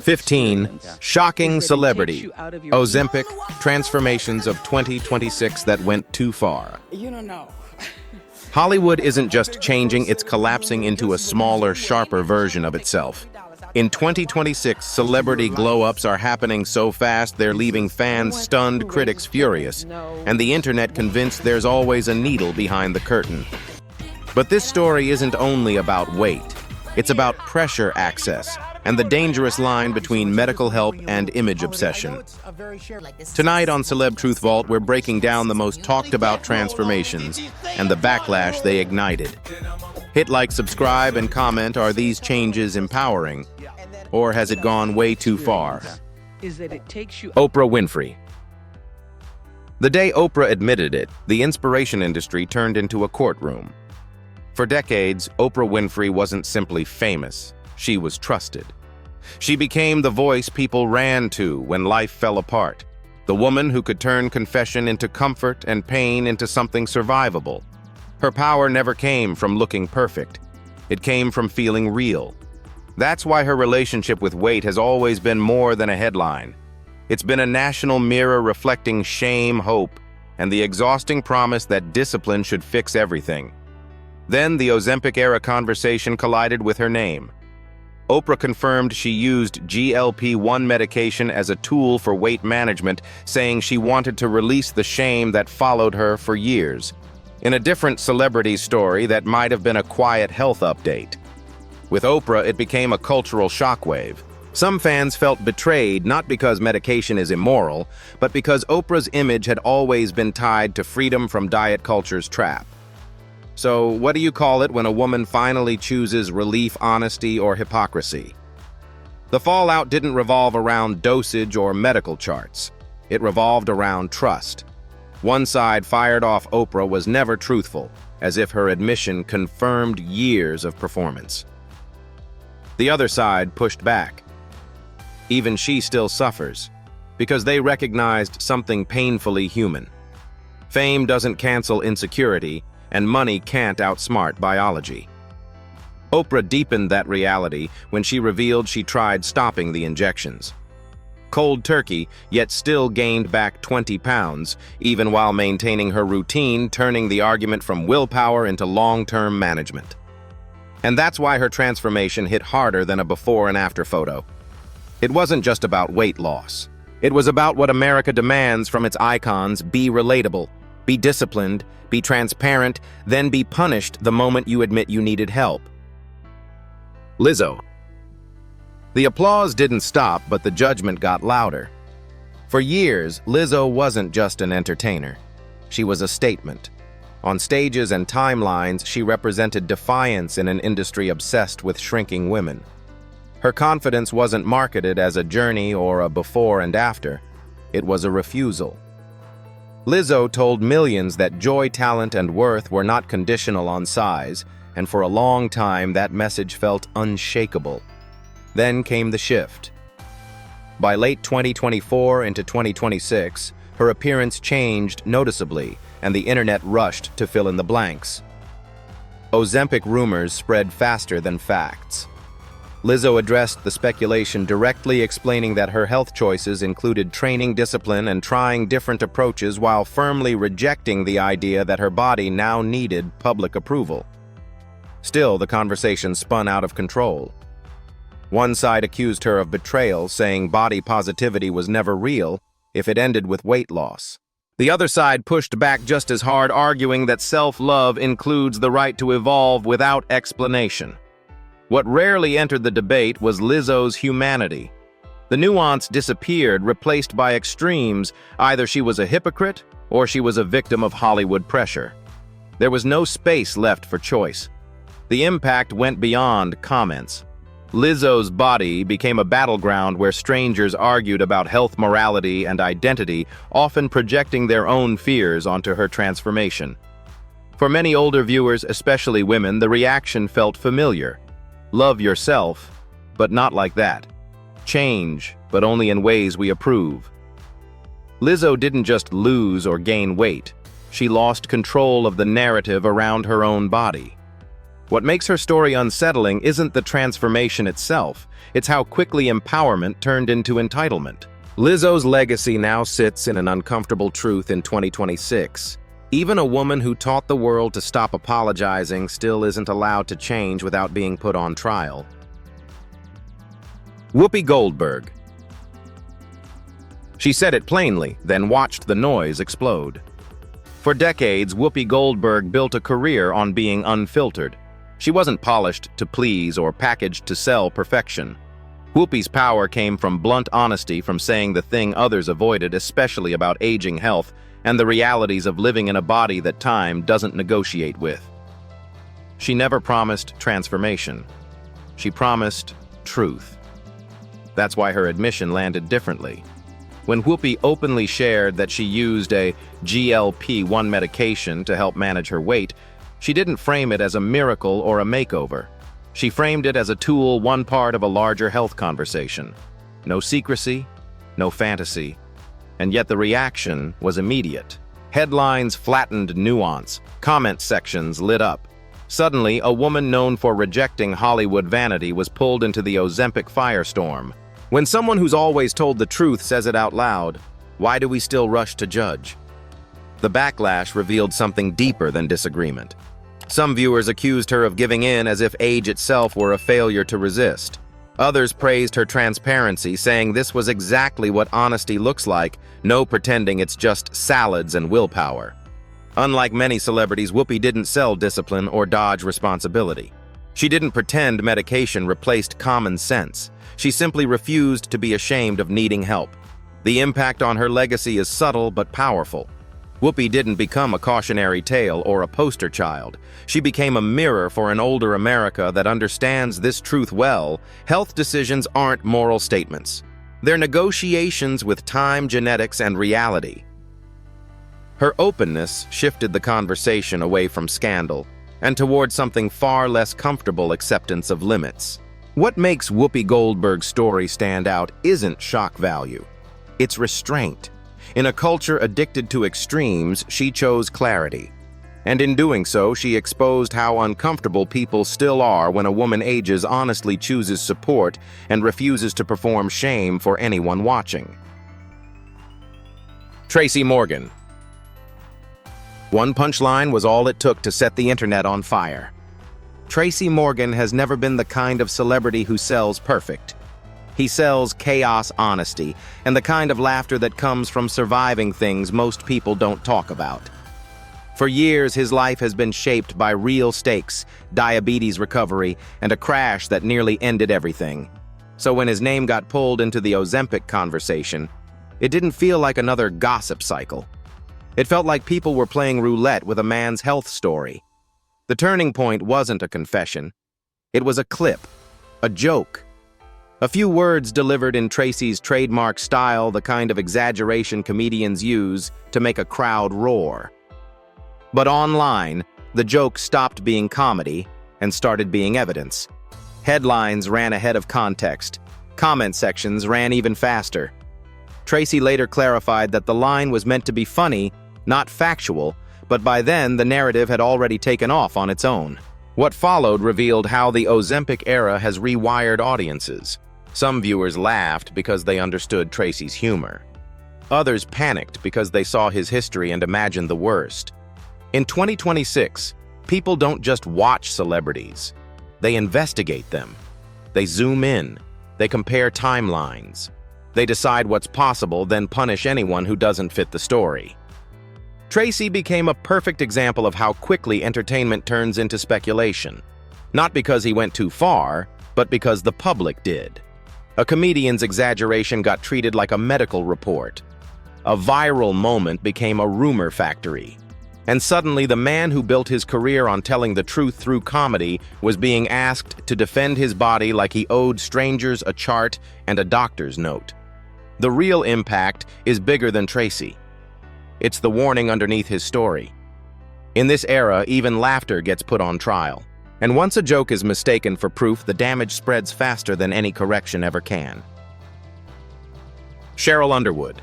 15. Shocking celebrity. OZEMPIC, transformations of 2026 that went too far. You don't know. Hollywood isn't just changing, it's collapsing into a smaller, sharper version of itself. In 2026, celebrity glow-ups are happening so fast they're leaving fans stunned, critics furious, and the internet convinced there's always a needle behind the curtain. But this story isn't only about weight. It's about pressure access and the dangerous line between medical help and image obsession. Tonight on Celeb Truth Vault, we're breaking down the most talked-about transformations and the backlash they ignited. Hit like, subscribe, and comment. Are these changes empowering? Or has it gone way too far? Oprah Winfrey. The day Oprah admitted it, the inspiration industry turned into a courtroom. For decades, Oprah Winfrey wasn't simply famous, she was trusted. She became the voice people ran to when life fell apart, the woman who could turn confession into comfort and pain into something survivable. Her power never came from looking perfect. It came from feeling real. That's why her relationship with weight has always been more than a headline. It's been a national mirror reflecting shame, hope, and the exhausting promise that discipline should fix everything. Then the Ozempic-era conversation collided with her name. Oprah confirmed she used GLP-1 medication as a tool for weight management, saying she wanted to release the shame that followed her for years. In a different celebrity story that might have been a quiet health update. With Oprah, it became a cultural shockwave. Some fans felt betrayed not because medication is immoral, but because Oprah's image had always been tied to freedom from diet culture's trap. So, what do you call it when a woman finally chooses relief, honesty, or hypocrisy? The fallout didn't revolve around dosage or medical charts. It revolved around trust. One side fired off Oprah was never truthful, as if her admission confirmed years of performance. The other side pushed back. Even she still suffers, because they recognized something painfully human. Fame doesn't cancel insecurity, and money can't outsmart biology. Oprah deepened that reality when she revealed she tried stopping the injections. Cold turkey, yet still gained back 20 pounds, even while maintaining her routine, turning the argument from willpower into long-term management. And that's why her transformation hit harder than a before and after photo. It wasn't just about weight loss. It was about what America demands from its icons: be relatable, be disciplined, be transparent, then be punished the moment you admit you needed help. Lizzo. The applause didn't stop, but the judgment got louder. For years, Lizzo wasn't just an entertainer. She was a statement. On stages and timelines, she represented defiance in an industry obsessed with shrinking women. Her confidence wasn't marketed as a journey or a before and after. It was a refusal. Lizzo told millions that joy, talent, and worth were not conditional on size, and for a long time that message felt unshakable. Then came the shift. By late 2024 into 2026, her appearance changed noticeably, and the internet rushed to fill in the blanks. Ozempic rumors spread faster than facts. Lizzo addressed the speculation directly, explaining that her health choices included training discipline and trying different approaches while firmly rejecting the idea that her body now needed public approval. Still, the conversation spun out of control. One side accused her of betrayal, saying body positivity was never real if it ended with weight loss. The other side pushed back just as hard, arguing that self-love includes the right to evolve without explanation. What rarely entered the debate was Lizzo's humanity. The nuance disappeared, replaced by extremes. Either she was a hypocrite or she was a victim of Hollywood pressure. There was no space left for choice. The impact went beyond comments. Lizzo's body became a battleground where strangers argued about health, morality, and identity, often projecting their own fears onto her transformation. For many older viewers, especially women, the reaction felt familiar. Love yourself, but not like that. Change, but only in ways we approve. Lizzo didn't just lose or gain weight. She lost control of the narrative around her own body. What makes her story unsettling isn't the transformation itself, it's how quickly empowerment turned into entitlement. Lizzo's legacy now sits in an uncomfortable truth in 2026. Even a woman who taught the world to stop apologizing still isn't allowed to change without being put on trial. Whoopi Goldberg. She said it plainly, then watched the noise explode. For decades, Whoopi Goldberg built a career on being unfiltered. She wasn't polished to please or packaged to sell perfection. Whoopi's power came from blunt honesty, from saying the thing others avoided, especially about aging, health, and the realities of living in a body that time doesn't negotiate with. She never promised transformation. She promised truth. That's why her admission landed differently. When Whoopi openly shared that she used a GLP-1 medication to help manage her weight, she didn't frame it as a miracle or a makeover. She framed it as a tool, one part of a larger health conversation. No secrecy, no fantasy. And yet the reaction was immediate. Headlines flattened nuance, comment sections lit up. Suddenly, a woman known for rejecting Hollywood vanity was pulled into the OZEMPIC firestorm. When someone who's always told the truth says it out loud, why do we still rush to judge? The backlash revealed something deeper than disagreement. Some viewers accused her of giving in, as if age itself were a failure to resist. Others praised her transparency, saying this was exactly what honesty looks like, no pretending it's just salads and willpower. Unlike many celebrities, Whoopi didn't sell discipline or dodge responsibility. She didn't pretend medication replaced common sense. She simply refused to be ashamed of needing help. The impact on her legacy is subtle but powerful. Whoopi didn't become a cautionary tale or a poster child. She became a mirror for an older America that understands this truth well. Health decisions aren't moral statements. They're negotiations with time, genetics, and reality. Her openness shifted the conversation away from scandal and toward something far less comfortable: acceptance of limits. What makes Whoopi Goldberg's story stand out isn't shock value. It's restraint. In a culture addicted to extremes, she chose clarity. And in doing so, she exposed how uncomfortable people still are when a woman ages, honestly chooses support, and refuses to perform shame for anyone watching. Tracy Morgan. One punchline was all it took to set the internet on fire. Tracy Morgan has never been the kind of celebrity who sells perfect. He sells chaos honesty, and the kind of laughter that comes from surviving things most people don't talk about. For years, his life has been shaped by real stakes, diabetes recovery, and a crash that nearly ended everything. So when his name got pulled into the OZEMPIC conversation, it didn't feel like another gossip cycle. It felt like people were playing roulette with a man's health story. The turning point wasn't a confession. It was a clip, a joke. A few words delivered in Tracy's trademark style, the kind of exaggeration comedians use to make a crowd roar. But online, the joke stopped being comedy and started being evidence. Headlines ran ahead of context. Comment sections ran even faster. Tracy later clarified that the line was meant to be funny, not factual, but by then the narrative had already taken off on its own. What followed revealed how the OZEMPIC era has rewired audiences. Some viewers laughed because they understood Tracy's humor. Others panicked because they saw his history and imagined the worst. In 2026, people don't just watch celebrities. They investigate them. They zoom in. They compare timelines. They decide what's possible, then punish anyone who doesn't fit the story. Tracy became a perfect example of how quickly entertainment turns into speculation. Not because he went too far, but because the public did. A comedian's exaggeration got treated like a medical report. A viral moment became a rumor factory. And suddenly, the man who built his career on telling the truth through comedy was being asked to defend his body like he owed strangers a chart and a doctor's note. The real impact is bigger than Tracy. It's the warning underneath his story. In this era, even laughter gets put on trial. And once a joke is mistaken for proof, the damage spreads faster than any correction ever can. Cheryl Underwood.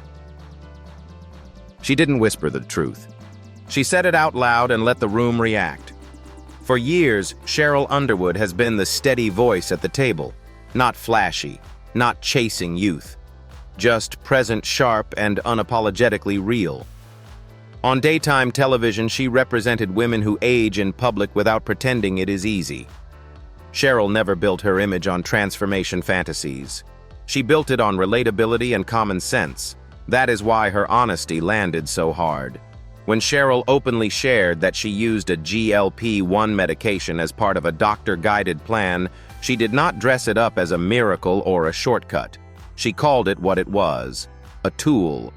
She didn't whisper the truth. She said it out loud and let the room react. For years, Cheryl Underwood has been the steady voice at the table. Not flashy, not chasing youth. Just present, sharp, and unapologetically real. On daytime television, she represented women who age in public without pretending it is easy. Cheryl never built her image on transformation fantasies. She built it on relatability and common sense. That is why her honesty landed so hard. When Cheryl openly shared that she used a GLP-1 medication as part of a doctor-guided plan, she did not dress it up as a miracle or a shortcut. She called it what it was, a tool.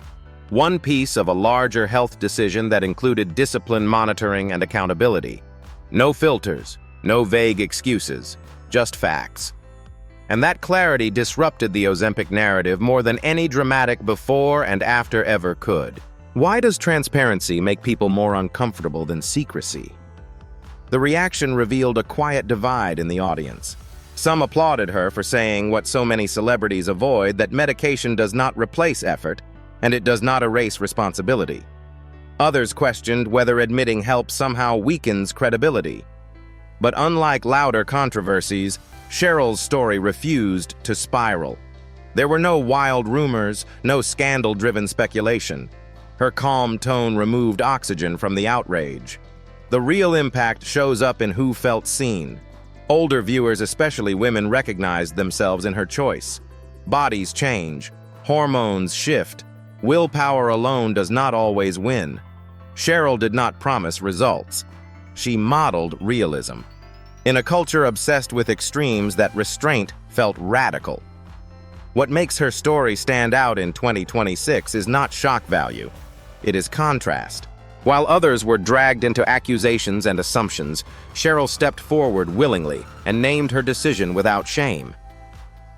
One piece of a larger health decision that included discipline, monitoring, and accountability. No filters, no vague excuses, just facts. And that clarity disrupted the Ozempic narrative more than any dramatic before and after ever could. Why does transparency make people more uncomfortable than secrecy? The reaction revealed a quiet divide in the audience. Some applauded her for saying what so many celebrities avoid, that medication does not replace effort, and it does not erase responsibility. Others questioned whether admitting help somehow weakens credibility. But unlike louder controversies, Cheryl's story refused to spiral. There were no wild rumors, no scandal-driven speculation. Her calm tone removed oxygen from the outrage. The real impact shows up in who felt seen. Older viewers, especially women, recognized themselves in her choice. Bodies change, hormones shift. Willpower alone does not always win. Cheryl did not promise results. She modeled realism. In a culture obsessed with extremes, that restraint felt radical. What makes her story stand out in 2026 is not shock value. It is contrast. While others were dragged into accusations and assumptions, Cheryl stepped forward willingly and named her decision without shame.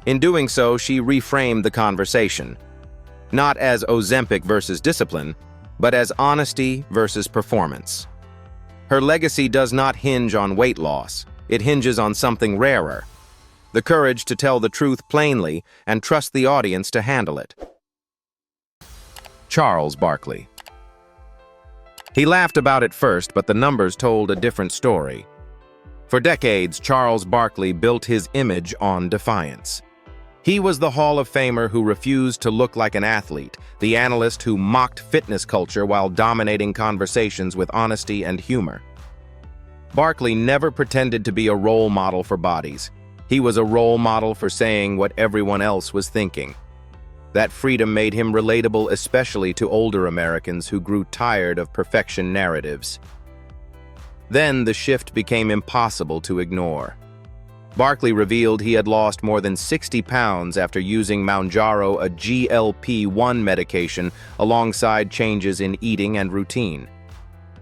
In doing so, she reframed the conversation, not as Ozempic versus discipline, but as honesty versus performance. Her legacy does not hinge on weight loss. It hinges on something rarer: the courage to tell the truth plainly and trust the audience to handle it. Charles Barkley. He laughed about it first, but the numbers told a different story. For decades, Charles Barkley built his image on defiance. He was the Hall of Famer who refused to look like an athlete, the analyst who mocked fitness culture while dominating conversations with honesty and humor. Barkley never pretended to be a role model for bodies. He was a role model for saying what everyone else was thinking. That freedom made him relatable, especially to older Americans who grew tired of perfection narratives. Then the shift became impossible to ignore. Barkley revealed he had lost more than 60 pounds after using Mounjaro, a GLP-1 medication, alongside changes in eating and routine.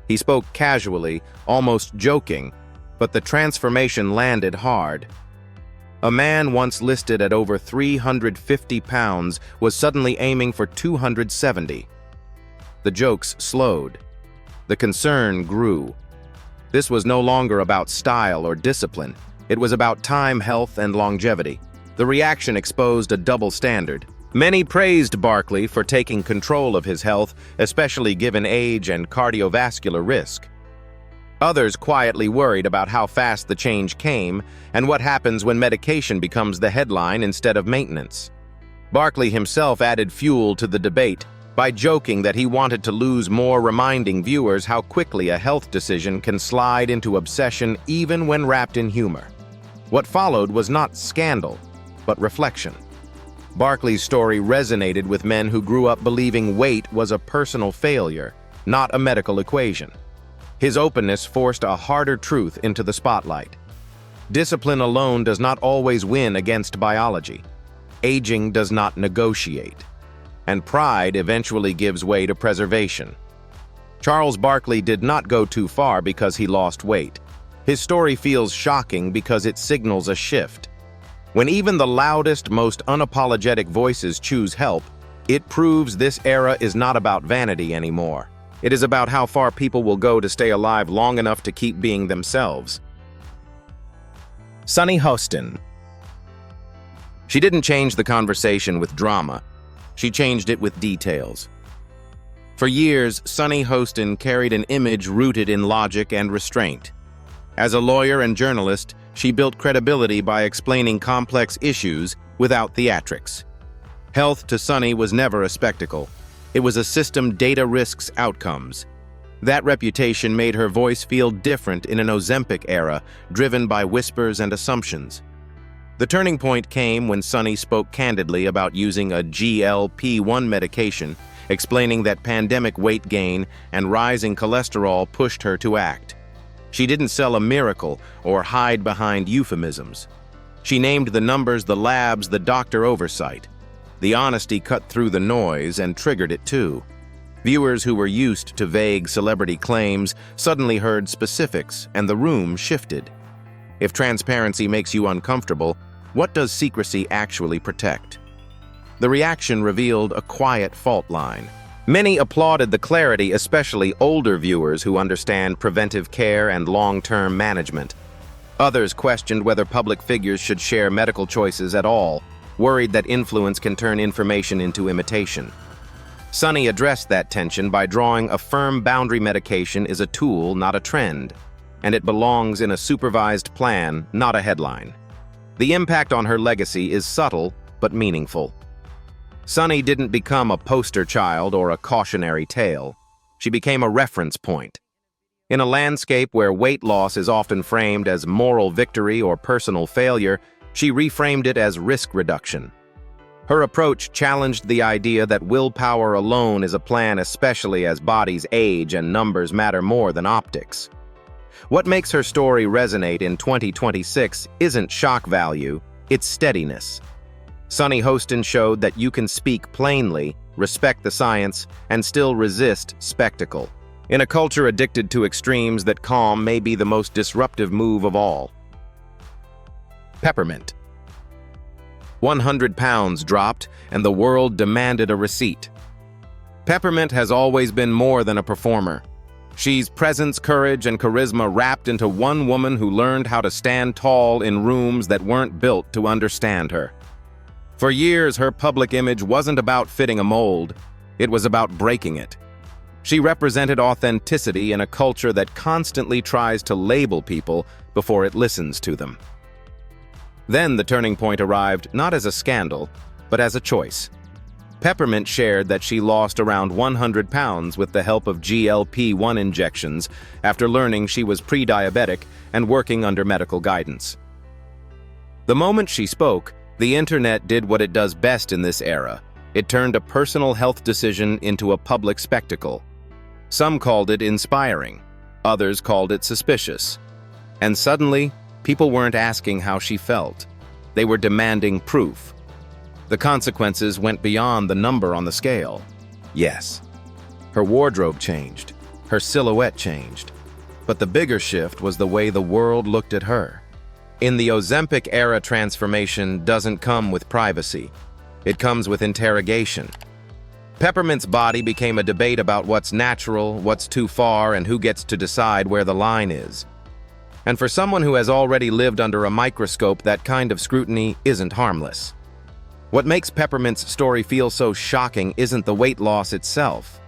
He spoke casually, almost joking, but the transformation landed hard. A man once listed at over 350 pounds was suddenly aiming for 270. The jokes slowed. The concern grew. This was no longer about style or discipline. It was about time, health, and longevity. The reaction exposed a double standard. Many praised Barkley for taking control of his health, especially given age and cardiovascular risk. Others quietly worried about how fast the change came and what happens when medication becomes the headline instead of maintenance. Barkley himself added fuel to the debate by joking that he wanted to lose more, reminding viewers how quickly a health decision can slide into obsession even when wrapped in humor. What followed was not scandal, but reflection. Barkley's story resonated with men who grew up believing weight was a personal failure, not a medical equation. His openness forced a harder truth into the spotlight. Discipline alone does not always win against biology. Aging does not negotiate. And pride eventually gives way to preservation. Charles Barkley did not go too far because he lost weight. His story feels shocking because it signals a shift. When even the loudest, most unapologetic voices choose help, it proves this era is not about vanity anymore. It is about how far people will go to stay alive long enough to keep being themselves. Sunny Hostin. She didn't change the conversation with drama. She changed it with details. For years, Sunny Hostin carried an image rooted in logic and restraint. As a lawyer and journalist, she built credibility by explaining complex issues without theatrics. Health to Sunny was never a spectacle. It was a system data risks outcomes. That reputation made her voice feel different in an OZEMPIC era, driven by whispers and assumptions. The turning point came when Sunny spoke candidly about using a GLP-1 medication, explaining that pandemic weight gain and rising cholesterol pushed her to act. She didn't sell a miracle or hide behind euphemisms. She named the numbers, the labs, the doctor oversight. The honesty cut through the noise and triggered it too. Viewers who were used to vague celebrity claims suddenly heard specifics, and the room shifted. If transparency makes you uncomfortable, what does secrecy actually protect? The reaction revealed a quiet fault line. Many applauded the clarity, especially older viewers who understand preventive care and long-term management. Others questioned whether public figures should share medical choices at all, worried that influence can turn information into imitation. Sunny addressed that tension by drawing a firm boundary: medication is a tool, not a trend, and it belongs in a supervised plan, not a headline. The impact on her legacy is subtle but meaningful. Sunny didn't become a poster child or a cautionary tale. She became a reference point. In a landscape where weight loss is often framed as moral victory or personal failure, she reframed it as risk reduction. Her approach challenged the idea that willpower alone is a plan, especially as bodies age and numbers matter more than optics. What makes her story resonate in 2026 isn't shock value, it's steadiness. Sunny Hostin showed that you can speak plainly, respect the science, and still resist spectacle. In a culture addicted to extremes, that calm may be the most disruptive move of all. Peppermint. 100 pounds dropped, and the world demanded a receipt. Peppermint has always been more than a performer. She's presence, courage, and charisma wrapped into one woman who learned how to stand tall in rooms that weren't built to understand her. For years, her public image wasn't about fitting a mold, it was about breaking it. She represented authenticity in a culture that constantly tries to label people before it listens to them. Then the turning point arrived, not as a scandal, but as a choice. Peppermint shared that she lost around 100 pounds with the help of GLP-1 injections after learning she was pre-diabetic and working under medical guidance. The moment she spoke, the internet did what it does best in this era. It turned a personal health decision into a public spectacle. Some called it inspiring, others called it suspicious. And suddenly, people weren't asking how she felt. They were demanding proof. The consequences went beyond the number on the scale. Yes, her wardrobe changed, her silhouette changed. But the bigger shift was the way the world looked at her. In the Ozempic era, transformation doesn't come with privacy. It comes with interrogation. Peppermint's body became a debate about what's natural, what's too far, and who gets to decide where the line is. And for someone who has already lived under a microscope, that kind of scrutiny isn't harmless. What makes Peppermint's story feel so shocking isn't the weight loss itself.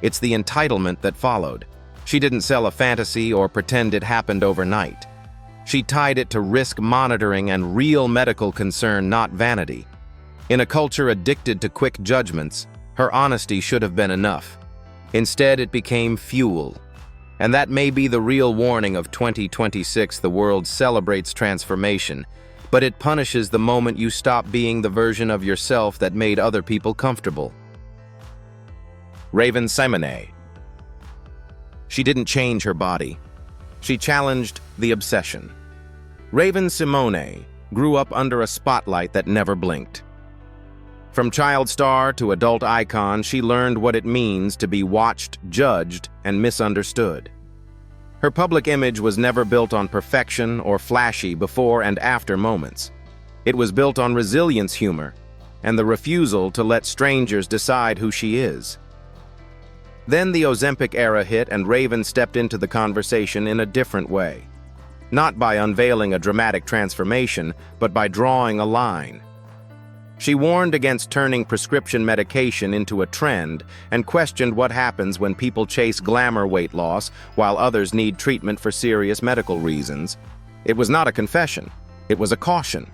It's the entitlement that followed. She didn't sell a fantasy or pretend it happened overnight. She tied it to risk monitoring and real medical concern, not vanity. In a culture addicted to quick judgments, her honesty should have been enough. Instead, it became fuel. And that may be the real warning of 2026. The world celebrates transformation, but it punishes the moment you stop being the version of yourself that made other people comfortable. Raven-Symoné. She didn't change her body. She challenged the obsession. Raven-Symoné grew up under a spotlight that never blinked. From child star to adult icon, she learned what it means to be watched, judged, and misunderstood. Her public image was never built on perfection or flashy before and after moments. It was built on resilience, humor, and the refusal to let strangers decide who she is. Then the Ozempic era hit, and Raven stepped into the conversation in a different way. Not by unveiling a dramatic transformation, but by drawing a line. She warned against turning prescription medication into a trend and questioned what happens when people chase glamour weight loss while others need treatment for serious medical reasons. It was not a confession. It was a caution.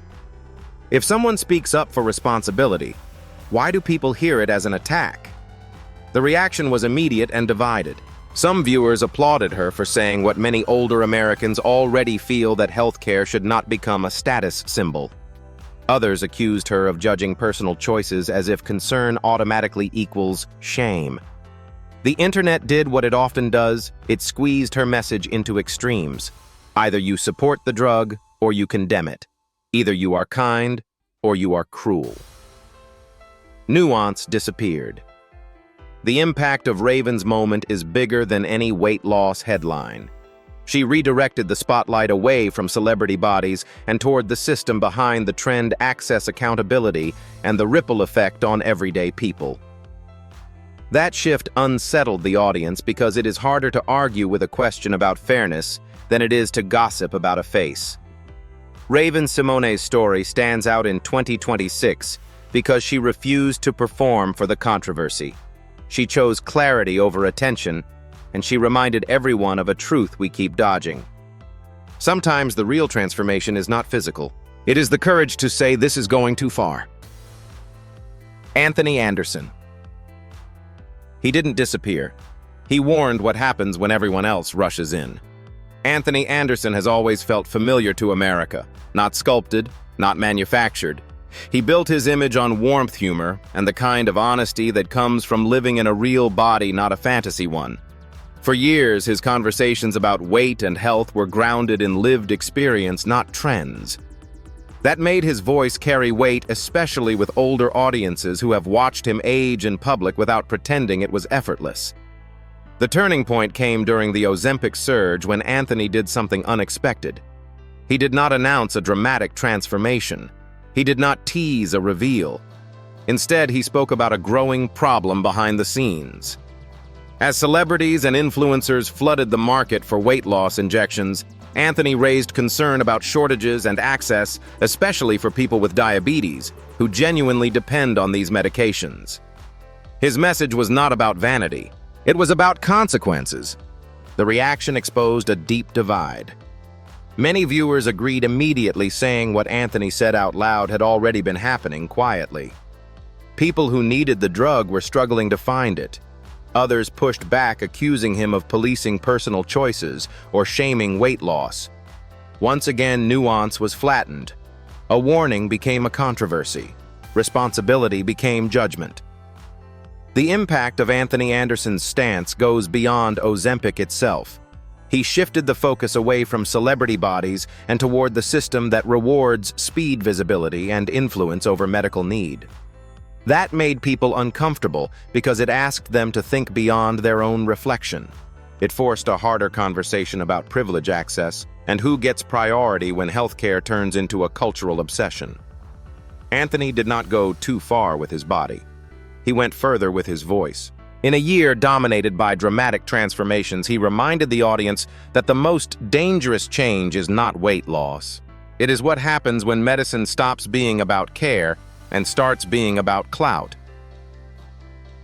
If someone speaks up for responsibility, why do people hear it as an attack? The reaction was immediate and divided. Some viewers applauded her for saying what many older Americans already feel, that healthcare should not become a status symbol. Others accused her of judging personal choices as if concern automatically equals shame. The internet did what it often does. It squeezed her message into extremes. Either you support the drug or you condemn it. Either you are kind or you are cruel. Nuance disappeared. The impact of Raven's moment is bigger than any weight loss headline. She redirected the spotlight away from celebrity bodies and toward the system behind the trend: access, accountability, and the ripple effect on everyday people. That shift unsettled the audience because it is harder to argue with a question about fairness than it is to gossip about a face. Raven-Symoné's story stands out in 2026 because she refused to perform for the controversy. She chose clarity over attention, and she reminded everyone of a truth we keep dodging. Sometimes the real transformation is not physical. It is the courage to say, "This is going too far." Anthony Anderson. He didn't disappear. He warned what happens when everyone else rushes in. Anthony Anderson has always felt familiar to America, not sculpted, not manufactured. He built his image on warmth, humor, and the kind of honesty that comes from living in a real body, not a fantasy one. For years, his conversations about weight and health were grounded in lived experience, not trends. That made his voice carry weight, especially with older audiences who have watched him age in public without pretending it was effortless. The turning point came during the OZEMPIC surge when Anthony did something unexpected. He did not announce a dramatic transformation. He did not tease a reveal. Instead, he spoke about a growing problem behind the scenes. As celebrities and influencers flooded the market for weight loss injections, Anthony raised concern about shortages and access, especially for people with diabetes, who genuinely depend on these medications. His message was not about vanity. It was about consequences. The reaction exposed a deep divide. Many viewers agreed immediately, saying what Anthony said out loud had already been happening quietly. People who needed the drug were struggling to find it. Others pushed back, accusing him of policing personal choices or shaming weight loss. Once again, nuance was flattened. A warning became a controversy. Responsibility became judgment. The impact of Anthony Anderson's stance goes beyond OZEMPIC itself. He shifted the focus away from celebrity bodies and toward the system that rewards speed, visibility, and influence over medical need. That made people uncomfortable because it asked them to think beyond their own reflection. It forced a harder conversation about privilege access and who gets priority when healthcare turns into a cultural obsession. Anthony did not go too far with his body. He went further with his voice. In a year dominated by dramatic transformations, he reminded the audience that the most dangerous change is not weight loss. It is what happens when medicine stops being about care and starts being about clout.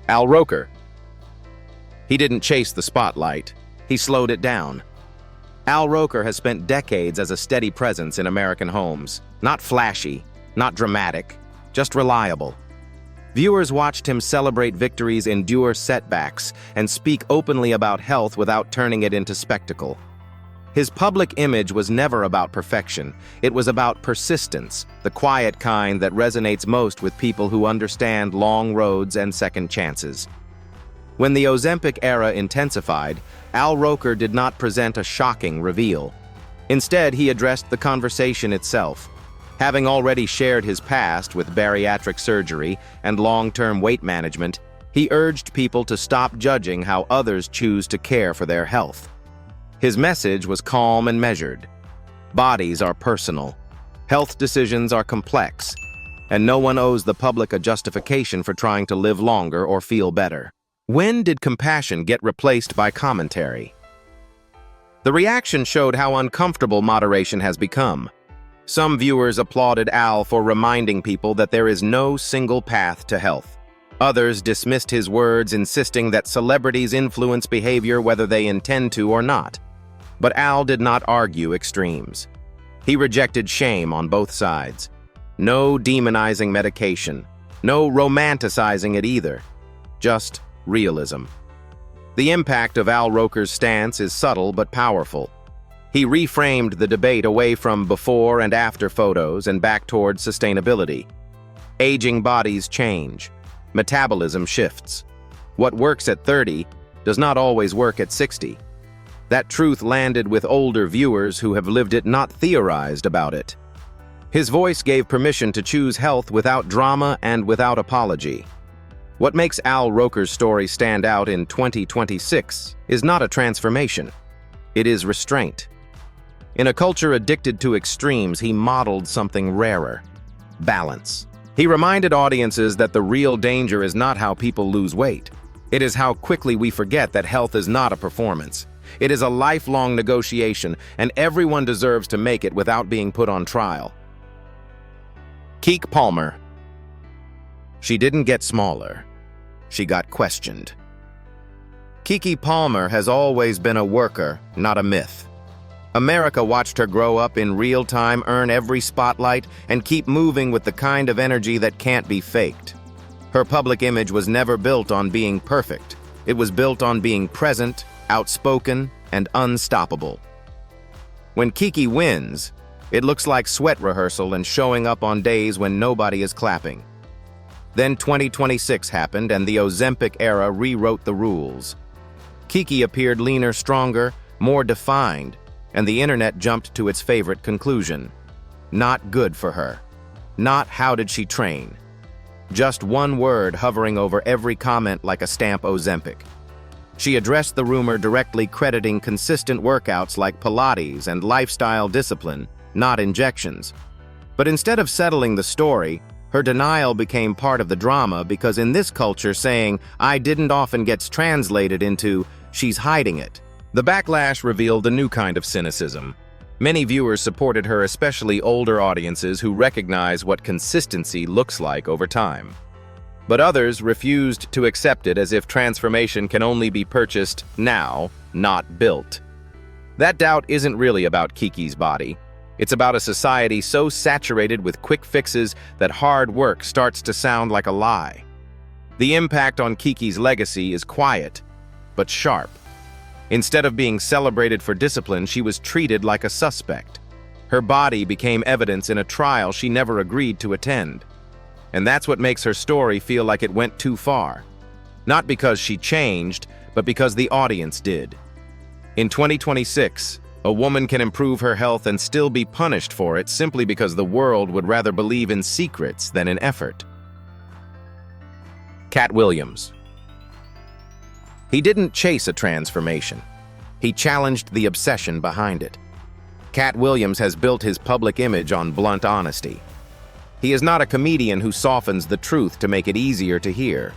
Al Roker. He didn't chase the spotlight. He slowed it down. Al Roker has spent decades as a steady presence in American homes. Not flashy, not dramatic, just reliable. Viewers watched him celebrate victories, endure setbacks, and speak openly about health without turning it into spectacle. His public image was never about perfection. It was about persistence, the quiet kind that resonates most with people who understand long roads and second chances. When the OZEMPIC era intensified, Al Roker did not present a shocking reveal. Instead, he addressed the conversation itself. Having already shared his past with bariatric surgery and long-term weight management, he urged people to stop judging how others choose to care for their health. His message was calm and measured. Bodies are personal. Health decisions are complex. And no one owes the public a justification for trying to live longer or feel better. When did compassion get replaced by commentary? The reaction showed how uncomfortable moderation has become. Some viewers applauded Al for reminding people that there is no single path to health. Others dismissed his words, insisting that celebrities influence behavior whether they intend to or not. But Al did not argue extremes. He rejected shame on both sides. No demonizing medication. No romanticizing it either. Just realism. The impact of Al Roker's stance is subtle but powerful. He reframed the debate away from before and after photos and back toward sustainability. Aging bodies change. Metabolism shifts. What works at 30 does not always work at 60. That truth landed with older viewers who have lived it, not theorized about it. His voice gave permission to choose health without drama and without apology. What makes Al Roker's story stand out in 2026 is not a transformation. It is restraint. In a culture addicted to extremes, he modeled something rarer: balance. He reminded audiences that the real danger is not how people lose weight. It is how quickly we forget that health is not a performance. It is a lifelong negotiation, and everyone deserves to make it without being put on trial. Keke Palmer. She didn't get smaller. She got questioned. Keke Palmer has always been a worker, not a myth. America watched her grow up in real time, earn every spotlight, and keep moving with the kind of energy that can't be faked. Her public image was never built on being perfect. It was built on being present, outspoken, and unstoppable. When Keke wins, it looks like sweat rehearsal and showing up on days when nobody is clapping. Then 2026 happened, and the OZEMPIC era rewrote the rules. Keke appeared leaner, stronger, more defined, and the internet jumped to its favorite conclusion: not good for her. Not how did she train. Just one word hovering over every comment like a stamp: OZEMPIC. She addressed the rumor directly, crediting consistent workouts like Pilates and lifestyle discipline, not injections. But instead of settling the story, her denial became part of the drama, because in this culture, saying "I didn't" often gets translated into "she's hiding it." The backlash revealed a new kind of cynicism. Many viewers supported her, especially older audiences who recognize what consistency looks like over time. But others refused to accept it, as if transformation can only be purchased now, not built. That doubt isn't really about Keke's body. It's about a society so saturated with quick fixes that hard work starts to sound like a lie. The impact on Keke's legacy is quiet, but sharp. Instead of being celebrated for discipline, she was treated like a suspect. Her body became evidence in a trial she never agreed to attend. And that's what makes her story feel like it went too far. Not because she changed, but because the audience did. In 2026, a woman can improve her health and still be punished for it simply because the world would rather believe in secrets than in effort. Katt Williams. He didn't chase a transformation. He challenged the obsession behind it. Katt Williams has built his public image on blunt honesty. He is not a comedian who softens the truth to make it easier to hear.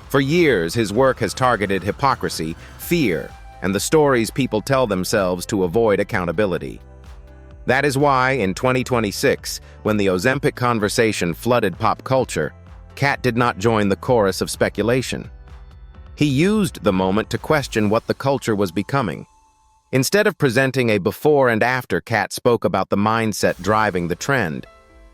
For years, his work has targeted hypocrisy, fear, and the stories people tell themselves to avoid accountability. That is why, in 2026, when the OZEMPIC conversation flooded pop culture, Katt did not join the chorus of speculation. He used the moment to question what the culture was becoming. Instead of presenting a before and after, Katt spoke about the mindset driving the trend.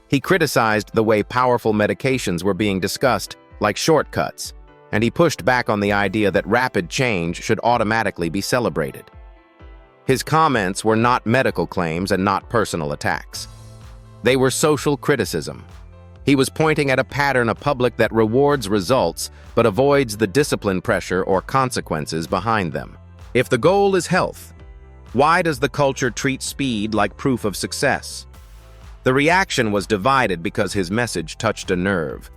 He criticized the way powerful medications were being discussed, like shortcuts, and he pushed back on the idea that rapid change should automatically be celebrated. His comments were not medical claims and not personal attacks. They were social criticism. He was pointing at a pattern, a public that rewards results but avoids the discipline pressure or consequences behind them. If the goal is health, why does the culture treat speed like proof of success? The reaction was divided because his message touched a nerve.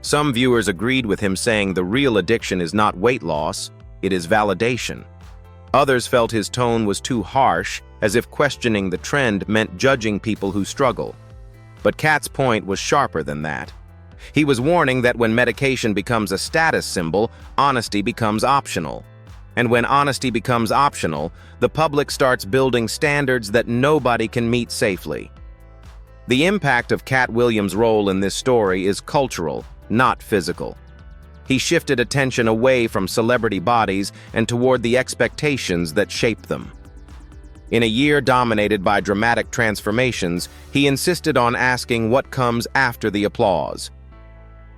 Some viewers agreed with him, saying the real addiction is not weight loss, it is validation. Others felt his tone was too harsh, as if questioning the trend meant judging people who struggle. But Katt's point was sharper than that. He was warning that when medication becomes a status symbol, honesty becomes optional. And when honesty becomes optional, the public starts building standards that nobody can meet safely. The impact of Cat Williams' role in this story is cultural, not physical. He shifted attention away from celebrity bodies and toward the expectations that shaped them. In a year dominated by dramatic transformations, he insisted on asking what comes after the applause.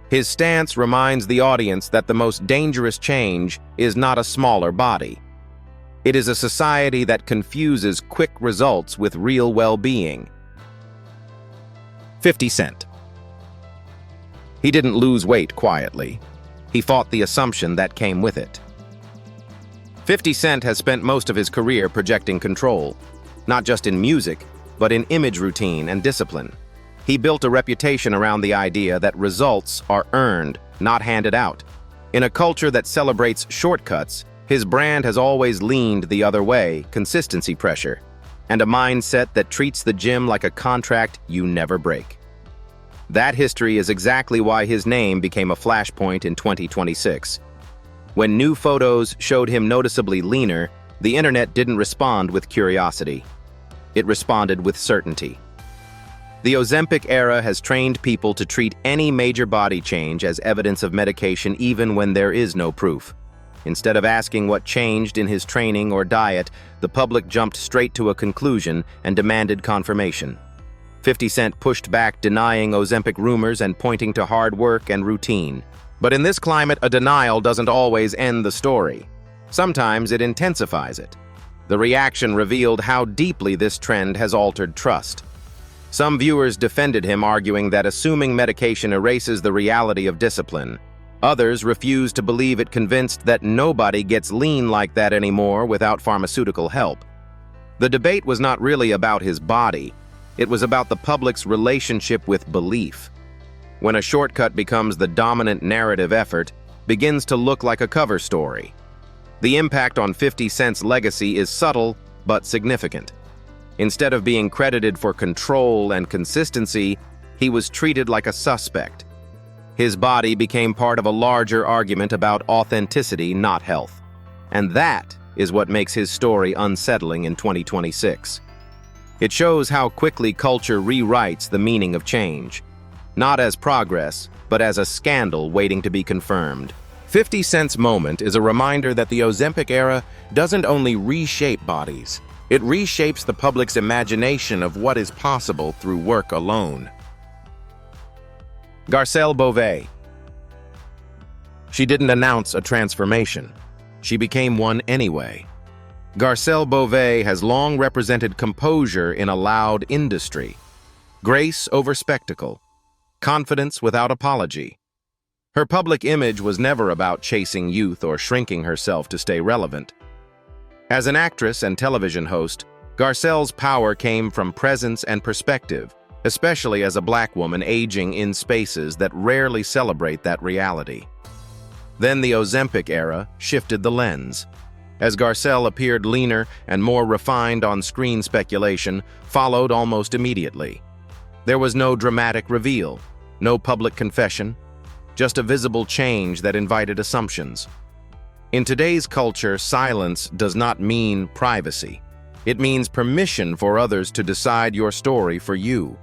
His stance reminds the audience that the most dangerous change is not a smaller body. It is a society that confuses quick results with real well-being. 50 Cent. He didn't lose weight quietly. He fought the assumption that came with it. 50 Cent has spent most of his career projecting control, not just in music, but in image routine and discipline. He built a reputation around the idea that results are earned, not handed out. In a culture that celebrates shortcuts, his brand has always leaned the other way, consistency pressure, and a mindset that treats the gym like a contract you never break. That history is exactly why his name became a flashpoint in 2026. When new photos showed him noticeably leaner, the internet didn't respond with curiosity. It responded with certainty. The OZEMPIC era has trained people to treat any major body change as evidence of medication even when there is no proof. Instead of asking what changed in his training or diet, the public jumped straight to a conclusion and demanded confirmation. 50 Cent pushed back, denying Ozempic rumors and pointing to hard work and routine. But in this climate, a denial doesn't always end the story. Sometimes it intensifies it. The reaction revealed how deeply this trend has altered trust. Some viewers defended him, arguing that assuming medication erases the reality of discipline. Others refused to believe it, convinced that nobody gets lean like that anymore without pharmaceutical help. The debate was not really about his body. It was about the public's relationship with belief. When a shortcut becomes the dominant narrative, effort begins to look like a cover story. The impact on 50 Cent's legacy is subtle but significant. Instead of being credited for control and consistency, he was treated like a suspect. His body became part of a larger argument about authenticity, not health. And that is what makes his story unsettling in 2026. It shows how quickly culture rewrites the meaning of change, not as progress, but as a scandal waiting to be confirmed. 50 Cent's moment is a reminder that the Ozempic era doesn't only reshape bodies, it reshapes the public's imagination of what is possible through work alone. Garcelle Beauvais. She didn't announce a transformation. She became one anyway. Garcelle Beauvais has long represented composure in a loud industry, grace over spectacle, confidence without apology. Her public image was never about chasing youth or shrinking herself to stay relevant. As an actress and television host, Garcelle's power came from presence and perspective, especially as a Black woman aging in spaces that rarely celebrate that reality. Then the Ozempic era shifted the lens. As Garcelle appeared leaner and more refined on screen, speculation followed almost immediately. There was no dramatic reveal, no public confession, just a visible change that invited assumptions. In today's culture, silence does not mean privacy. It means permission for others to decide your story for you.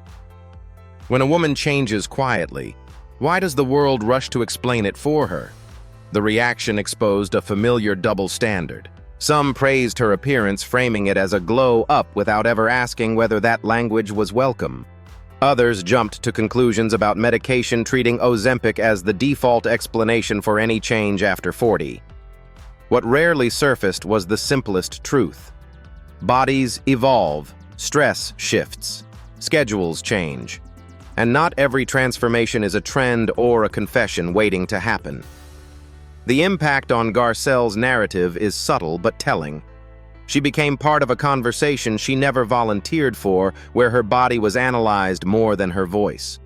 When a woman changes quietly, why does the world rush to explain it for her? The reaction exposed a familiar double standard. Some praised her appearance, framing it as a glow up without ever asking whether that language was welcome. Others jumped to conclusions about medication, treating Ozempic as the default explanation for any change after 40. What rarely surfaced was the simplest truth. Bodies evolve, stress shifts, schedules change, and not every transformation is a trend or a confession waiting to happen. The impact on Garcelle's narrative is subtle but telling. She became part of a conversation she never volunteered for, where her body was analyzed more than her voice.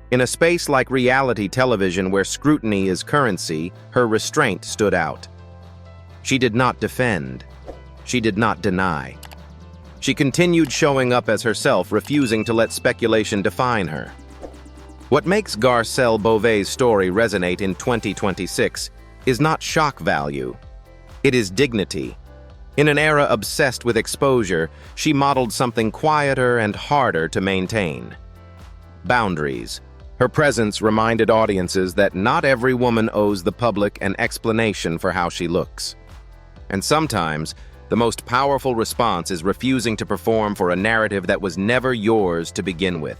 In a space like reality television where scrutiny is currency, her restraint stood out. She did not defend. She did not deny. She continued showing up as herself, refusing to let speculation define her. What makes Garcelle Beauvais' story resonate in 2026 is not shock value. It is dignity. In an era obsessed with exposure, she modeled something quieter and harder to maintain: boundaries. Her presence reminded audiences that not every woman owes the public an explanation for how she looks. And sometimes, the most powerful response is refusing to perform for a narrative that was never yours to begin with.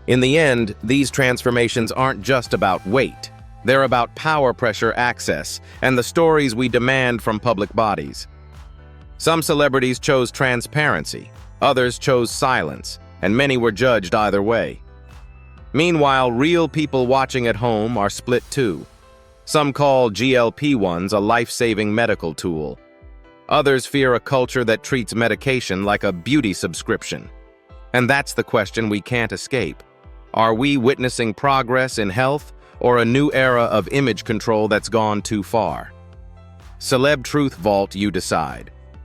In the end, these transformations aren't just about weight. They're about power pressure access and the stories we demand from public bodies. Some celebrities chose transparency, others chose silence, and many were judged either way. Meanwhile, real people watching at home are split too. Some call GLP-1s a life-saving medical tool. Others fear a culture that treats medication like a beauty subscription. And that's the question we can't escape. Are we witnessing progress in health or a new era of image control that's gone too far? Celeb Truth Vault, you decide.